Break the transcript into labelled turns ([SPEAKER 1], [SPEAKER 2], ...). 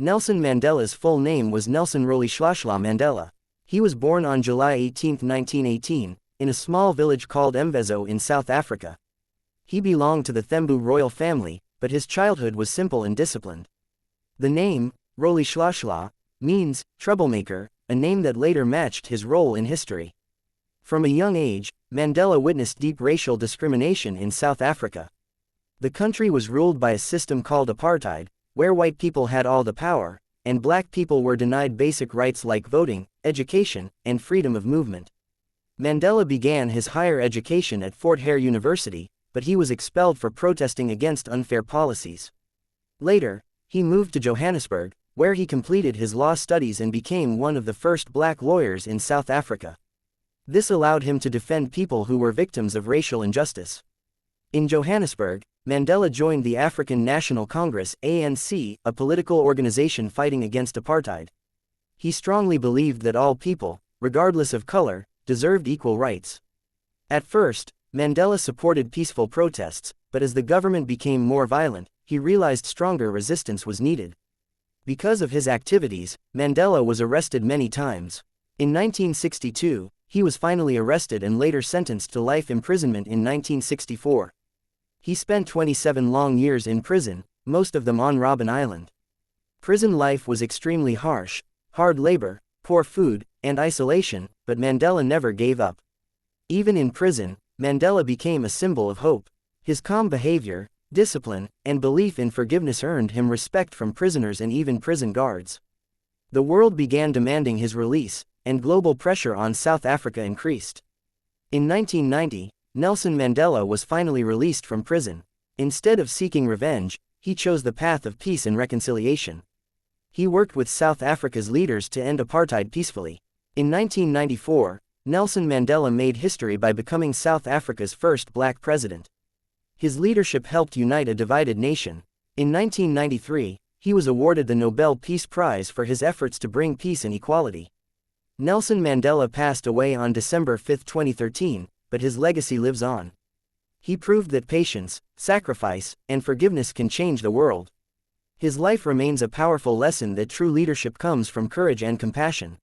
[SPEAKER 1] Nelson Mandela's full name was Nelson Rolihlahla Mandela. He was born on July 18, 1918, in a small village called Mvezo in South Africa. He belonged to the Thembu royal family, but his childhood was simple and disciplined. The name, Rolihlahla, means troublemaker, a name that later matched his role in history. From a young age, Mandela witnessed deep racial discrimination in South Africa. The country was ruled by a system called apartheid, where white people had all the power, and black people were denied basic rights like voting, education, and freedom of movement. Mandela began his higher education at Fort Hare University, but he was expelled for protesting against unfair policies. Later, he moved to Johannesburg, where he completed his law studies and became one of the first black lawyers in South Africa. This allowed him to defend people who were victims of racial injustice. In Johannesburg, Mandela joined the African National Congress (ANC), a political organization fighting against apartheid. He strongly believed that all people, regardless of color, deserved equal rights. At first, Mandela supported peaceful protests, but as the government became more violent, he realized stronger resistance was needed. Because of his activities, Mandela was arrested many times. In 1962, he was finally arrested and later sentenced to life imprisonment in 1964. He spent 27 long years in prison, most of them on Robben Island. Prison life was extremely harsh, hard labor, poor food, and isolation, but Mandela never gave up. Even in prison, Mandela became a symbol of hope. His calm behavior, discipline, and belief in forgiveness earned him respect from prisoners and even prison guards. The world began demanding his release, and global pressure on South Africa increased. In 1990, Nelson Mandela was finally released from prison. Instead of seeking revenge, he chose the path of peace and reconciliation. He worked with South Africa's leaders to end apartheid peacefully. In 1994, Nelson Mandela made history by becoming South Africa's first black president. His leadership helped unite a divided nation. In 1993, he was awarded the Nobel Peace Prize for his efforts to bring peace and equality. Nelson Mandela passed away on December 5, 2013, but his legacy lives on. He proved that patience, sacrifice, and forgiveness can change the world. His life remains a powerful lesson that true leadership comes from courage and compassion.